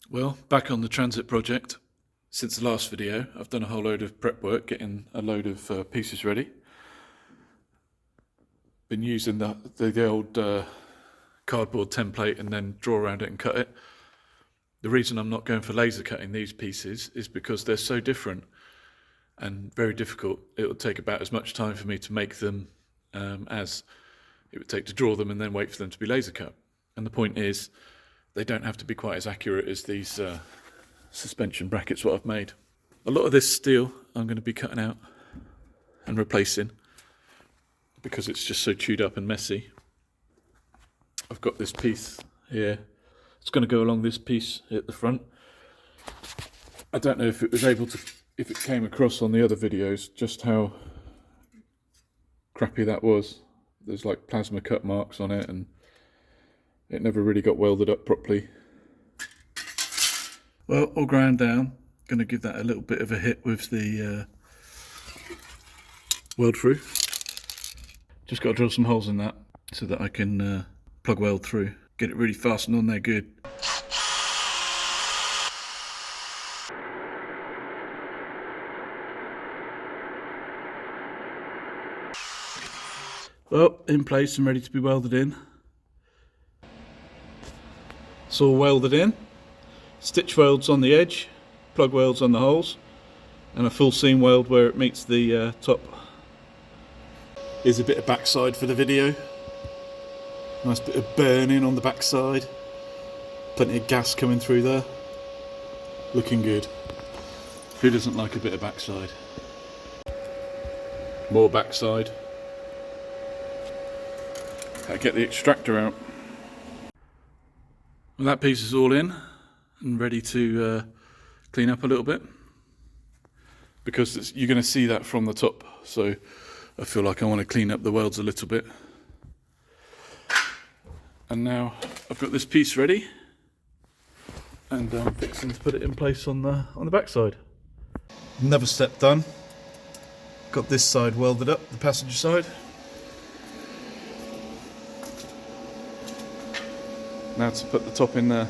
Well, back on the Transit project. Since the last video, I've done a whole load of prep work, getting a load of pieces ready. Been using the old cardboard template and then draw around it and cut it. The reason I'm not going for laser cutting these pieces is because they're so different and very difficult. It would take about as much time for me to make them as it would take to draw them and then wait for them to be laser cut. And the point is, they don't have to be quite as accurate as these suspension brackets what I've made. A lot of this steel I'm going to be cutting out and replacing because it's just so chewed up and messy. I've got this piece here. It's going to go along this piece at the front. I don't know if it came across on the other videos just how crappy that was. There's like plasma cut marks on it and it never really got welded up properly. Well, all ground down. Going to give that a little bit of a hit with the weld through. Just got to drill some holes in that so that I can plug weld through. Get it really fastened on there good. Well, in place and ready to be welded in. It's all welded in. Stitch welds on the edge, plug welds on the holes, and a full seam weld where it meets the top. Here's a bit of backside for the video. Nice bit of burning on the backside. Plenty of gas coming through there. Looking good. Who doesn't like a bit of backside? More backside. Gotta get the extractor out. Well, that piece is all in and ready to clean up a little bit because you're going to see that from the top, so I feel like I want to clean up the welds a little bit. And now I've got this piece ready and I'm fixing to put it in place on the backside. Another step done. Got this side welded up, the passenger side. Now to put the top in there.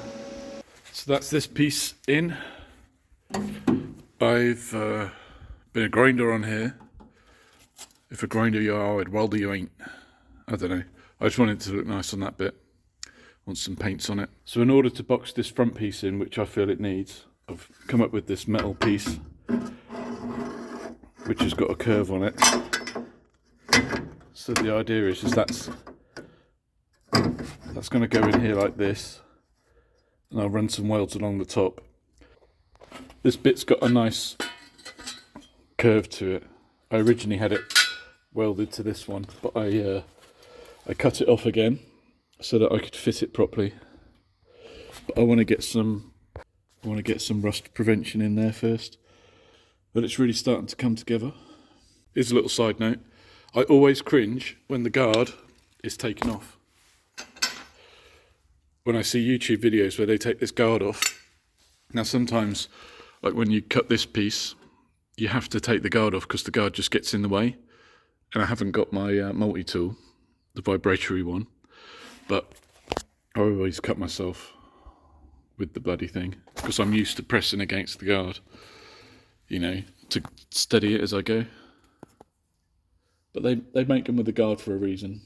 So that's this piece in. I've been a grinder on here. If a grinder you are, a welder you ain't. I don't know. I just wanted it to look nice on that bit. Want some paints on it. So in order to box this front piece in, which I feel it needs, I've come up with this metal piece which has got a curve on it. So the idea is that's going to go in here like this, and I'll run some welds along the top. This bit's got a nice curve to it. I originally had it welded to this one, but I cut it off again so that I could fit it properly. But I want to get some rust prevention in there first. But it's really starting to come together. Here's a little side note. I always cringe when the guard is taken off. When I see YouTube videos where they take this guard off. Now sometimes, like when you cut this piece, you have to take the guard off because the guard just gets in the way. And I haven't got my multi-tool, the vibratory one. But I always cut myself with the bloody thing because I'm used to pressing against the guard, you know, to steady it as I go. But they make them with the guard for a reason.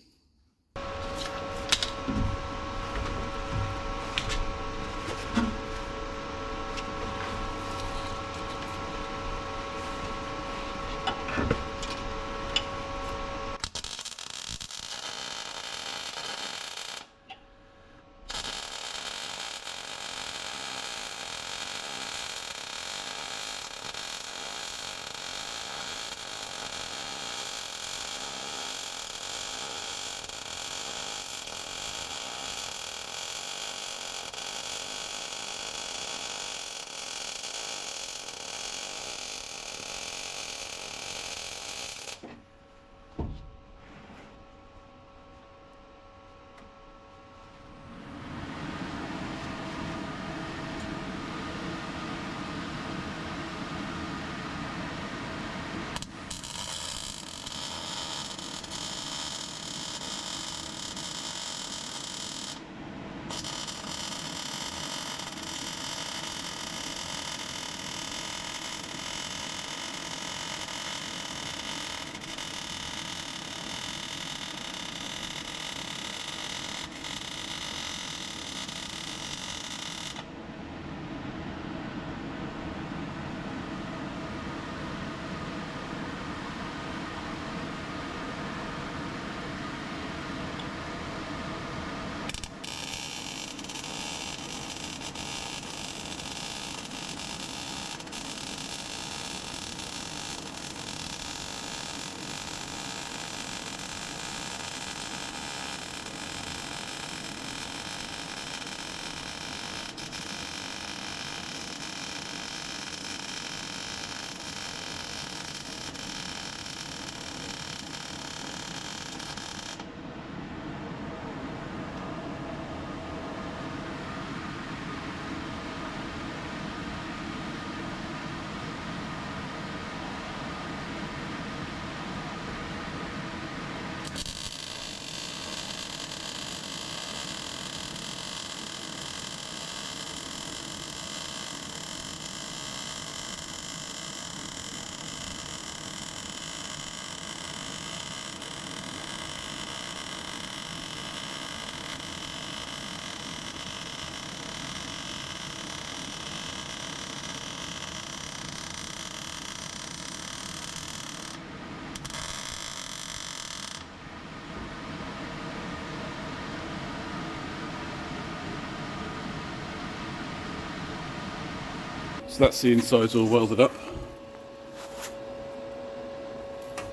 So that's the insides all welded up.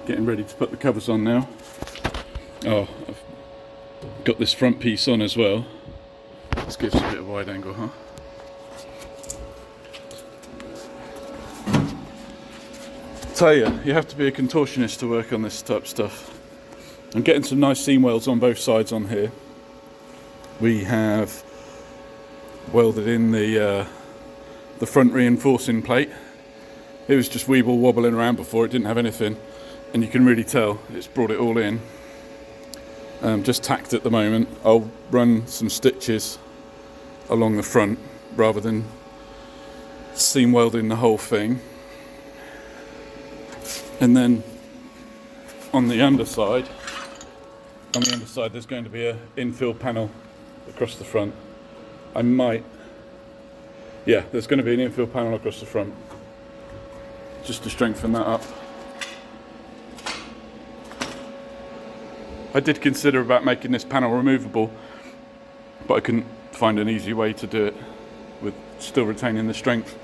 Getting ready to put the covers on now. Oh, I've got this front piece on as well. This gives a bit of wide angle, huh? Tell you have to be a contortionist to work on this type of stuff. I'm getting some nice seam welds on both sides on here. We have welded in the front reinforcing plate. It was just weeble wobbling around before, it didn't have anything, and you can really tell it's brought it all in. Just tacked at the moment. I'll run some stitches along the front rather than seam welding the whole thing. And then on the underside there's going to be an infill panel across the front. There's going to be an infill panel across the front just to strengthen that up. I did consider about making this panel removable, but I couldn't find an easy way to do it with still retaining the strength.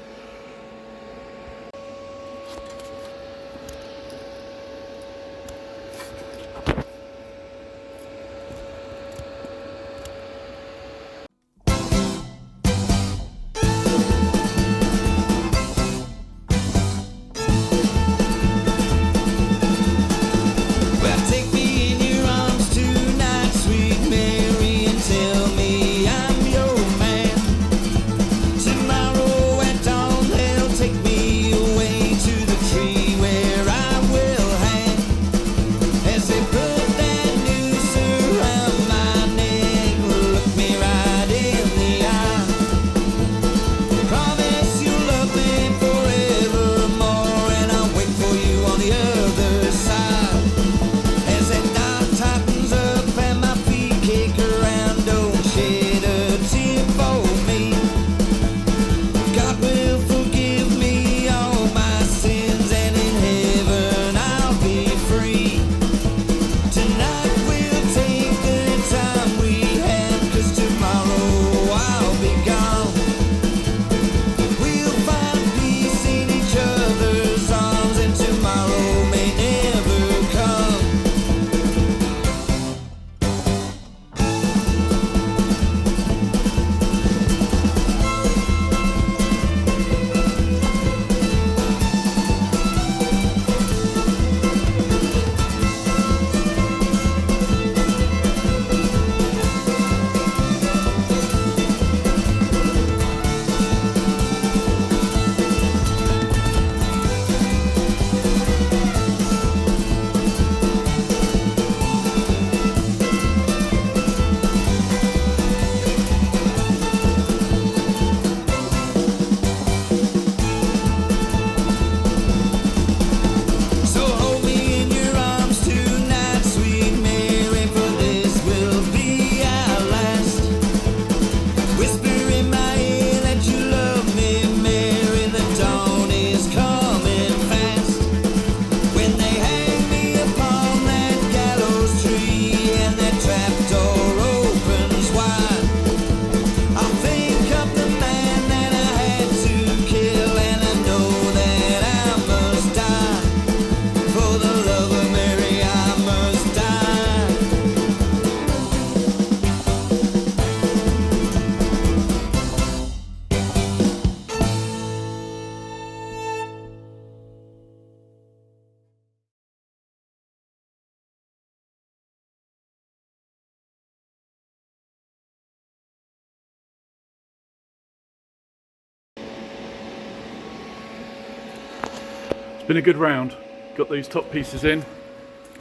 It's been a good round. Got these top pieces in,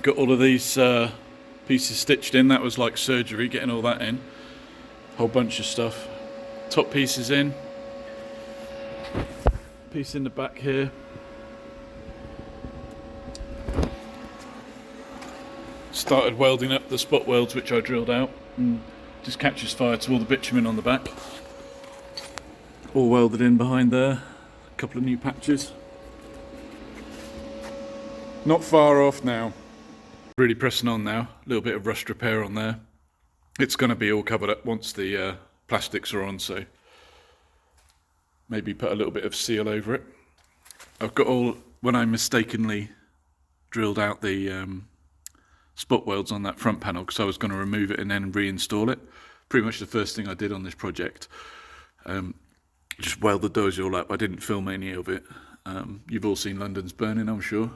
got all of these pieces stitched in. That was like surgery, getting all that in. Whole bunch of stuff. Top pieces in, piece in the back here. Started welding up the spot welds which I drilled out, and just catches fire to all the bitumen on the back. All welded in behind there. A couple of new patches. Not far off now. Really pressing on now. A little bit of rust repair on there. It's going to be all covered up once the plastics are on, so maybe put a little bit of seal over it. I've got when I mistakenly drilled out the spot welds on that front panel because I was going to remove it and then reinstall it. Pretty much the first thing I did on this project. Just weld the doors all up. I didn't film any of it. You've all seen London's Burning, I'm sure.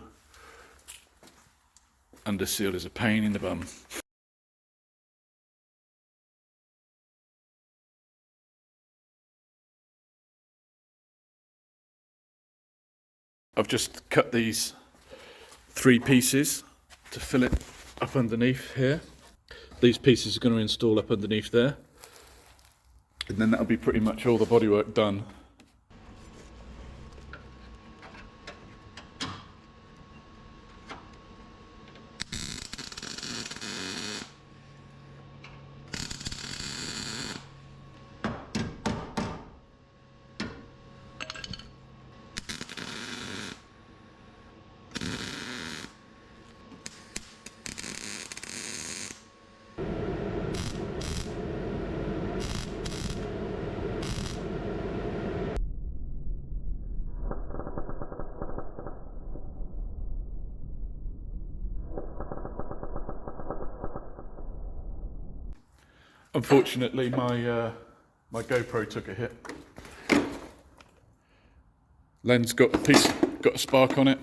Under seal is a pain in the bum. I've just cut these 3 pieces to fill it up underneath here. These pieces are going to install up underneath there. And then that'll be pretty much all the bodywork done. Unfortunately, my GoPro took a hit. Lens got a spark on it.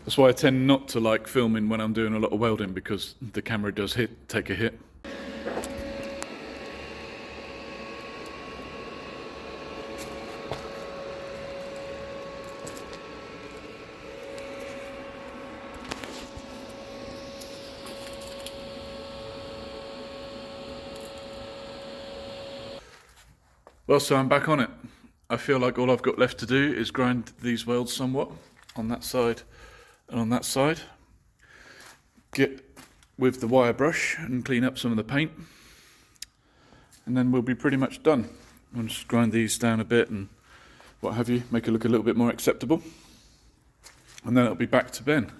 That's why I tend not to like filming when I'm doing a lot of welding, because the camera does take a hit. Well, so I'm back on it. I feel like all I've got left to do is grind these welds somewhat on that side and on that side. Get with the wire brush and clean up some of the paint. And then we'll be pretty much done. I'll just grind these down a bit and what have you, make it look a little bit more acceptable. And then it'll be back to Ben.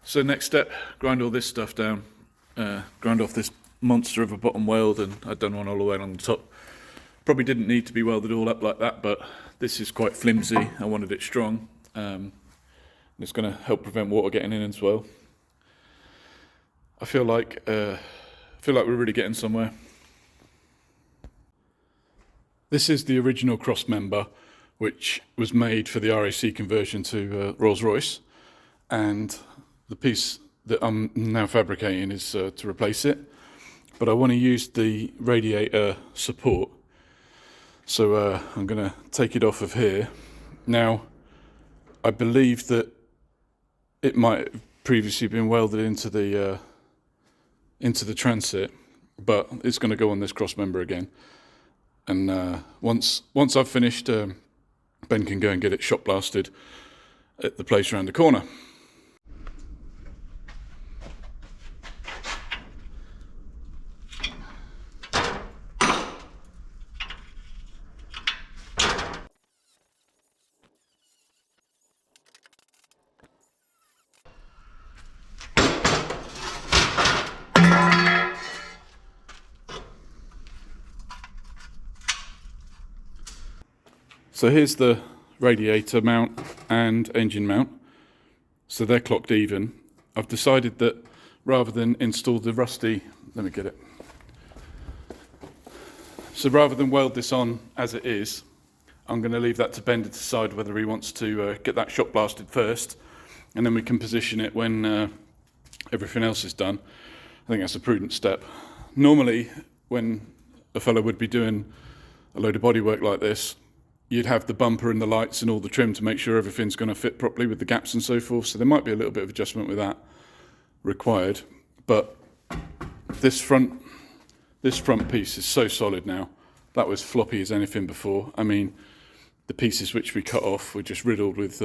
So next step, grind all this stuff down. Grind off this monster of a bottom weld, and I've done one all the way along the top. Probably didn't need to be welded all up like that, but this is quite flimsy. I wanted it strong. It's going to help prevent water getting in as well. I feel like we're really getting somewhere. This is the original cross member, which was made for the RAC conversion to Rolls Royce, and the piece that I'm now fabricating is to replace it. But I want to use the radiator support. So I'm going to take it off of here. Now, I believe that it might have previously been welded into the transit, but it's going to go on this cross member again. And once I've finished, Ben can go and get it shot blasted at the place around the corner. So here's the radiator mount and engine mount. So they're clocked even. I've decided that rather than install the rusty, let me get it. So rather than weld this on as it is, I'm going to leave that to Ben to decide whether he wants to get that shot blasted first, and then we can position it when everything else is done. I think that's a prudent step. Normally, when a fellow would be doing a load of bodywork like this, you'd have the bumper and the lights and all the trim to make sure everything's going to fit properly with the gaps and so forth. So there might be a little bit of adjustment with that required. But this front piece is so solid now. That was floppy as anything before. I mean, the pieces which we cut off were just riddled with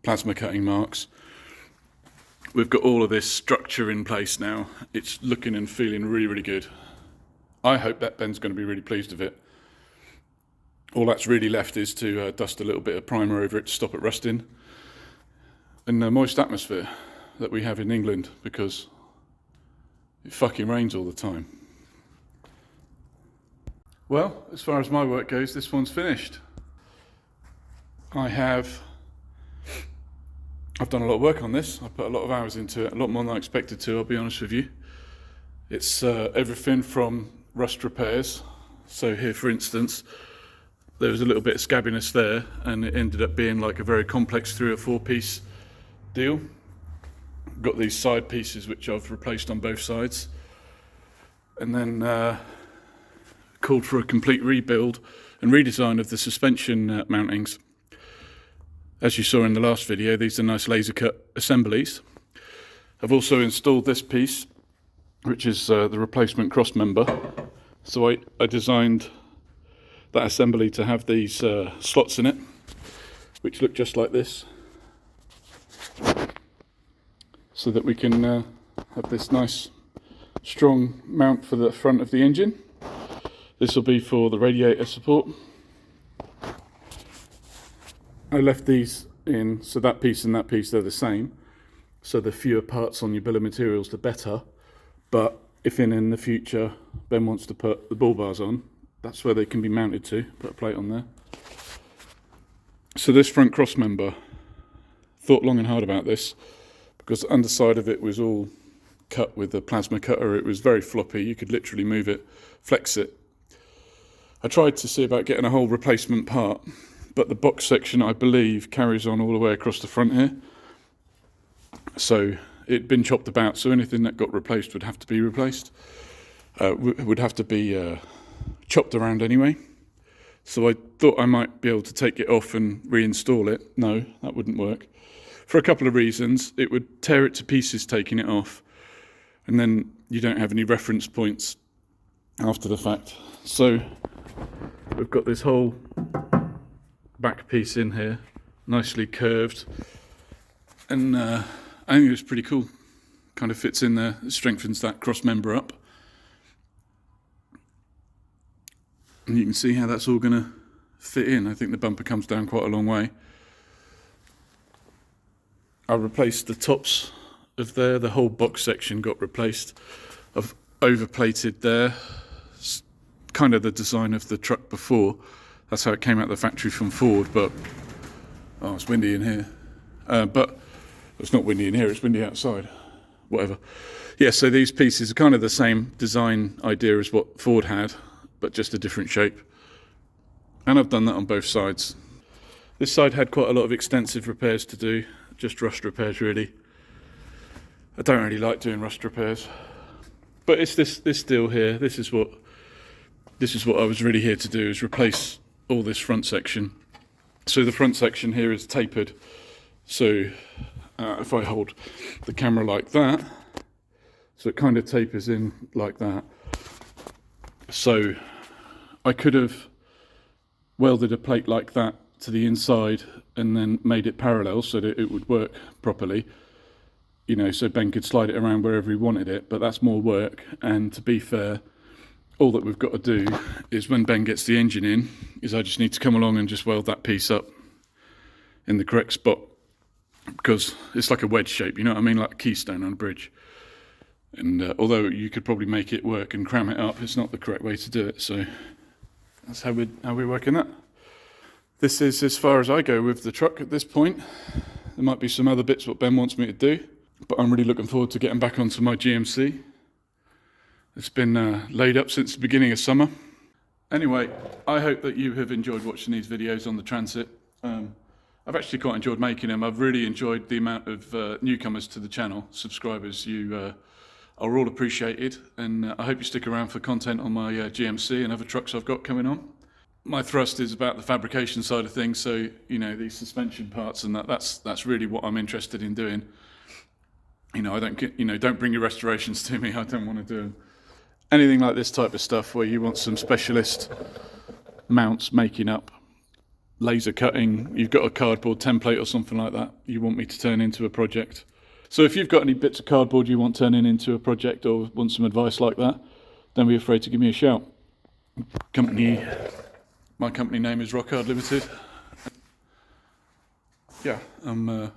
plasma cutting marks. We've got all of this structure in place now. It's looking and feeling really, really good. I hope that Ben's going to be really pleased with it. All that's really left is to dust a little bit of primer over it to stop it rusting, in the moist atmosphere that we have in England, because it fucking rains all the time. Well, as far as my work goes, this one's finished. I've done a lot of work on this. I put a lot of hours into it, a lot more than I expected to, I'll be honest with you. It's everything from rust repairs. So here, for instance, there was a little bit of scabbiness there, and it ended up being like a very complex 3 or 4 piece deal. Got these side pieces which I've replaced on both sides, and then called for a complete rebuild and redesign of the suspension mountings. As you saw in the last video, these are nice laser cut assemblies. I've also installed this piece, which is the replacement cross member. So I designed that assembly to have these slots in it, which look just like this, so that we can have this nice strong mount for the front of the engine. This will be for the radiator support. I left these in, so that piece and that piece, they're the same. So the fewer parts on your bill of materials, the better. But if in the future Ben wants to put the bull bars on, that's where they can be mounted to. Put a plate on there. So this front cross member, thought long and hard about this, because the underside of it was all cut with a plasma cutter. It was very floppy. You could literally move it, flex it. I tried to see about getting a whole replacement part, but the box section, I believe, carries on all the way across the front here. So it'd been chopped about, so anything that got replaced would have to be replaced. Would have to be chopped around anyway. So I thought I might be able to take it off and reinstall it. No, that wouldn't work. For a couple of reasons. It would tear it to pieces taking it off, and then you don't have any reference points after the fact. So we've got this whole back piece in here, nicely curved, and I think it's pretty cool. Kind of fits in there, it strengthens that cross member up, and you can see how that's all going to fit in. I think the bumper comes down quite a long way. I replaced the tops of there, the whole box section got replaced. I've overplated there, it's kind of the design of the truck before. That's how it came out of the factory from Ford, but oh, it's windy in here. But it's not windy in here, it's windy outside. Whatever. Yeah, so these pieces are kind of the same design idea as what Ford had, but just a different shape. And I've done that on both sides. This side had quite a lot of extensive repairs to do, just rust repairs really. I don't really like doing rust repairs, but it's this deal here. This is what I was really here to do, is replace all this front section. So the front section here is tapered. So if I hold the camera like that, so it kind of tapers in like that. So I could have welded a plate like that to the inside and then made it parallel so that it would work properly, you know, so Ben could slide it around wherever he wanted it, but that's more work. And to be fair, all that we've got to do is when Ben gets the engine in, is I just need to come along and just weld that piece up in the correct spot, because it's like a wedge shape, you know what I mean, like a keystone on a bridge. And although you could probably make it work and cram it up, it's not the correct way to do it. So that's how we're working that. This is as far as I go with the truck at this point. There might be some other bits what Ben wants me to do, but I'm really looking forward to getting back onto my GMC. It's been laid up since the beginning of summer. Anyway, I hope that you have enjoyed watching these videos on the Transit. I've actually quite enjoyed making them. I've really enjoyed the amount of newcomers to the channel, subscribers. You are all appreciated, and I hope you stick around for content on my GMC and other trucks I've got coming on. My thrust is about the fabrication side of things, so you know, these suspension parts and that's really what I'm interested in doing. You know, don't bring your restorations to me. I don't want to do them. Anything like this type of stuff where you want some specialist mounts making up, laser cutting, you've got a cardboard template or something like that you want me to turn into a project. So if you've got any bits of cardboard you want turning into a project or want some advice like that, don't be afraid to give me a shout. My company name is Rock Hard Limited. Yeah, I'm more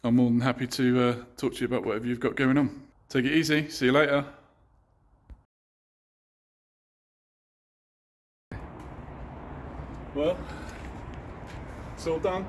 than happy to talk to you about whatever you've got going on. Take it easy, see you later. Well, it's all done.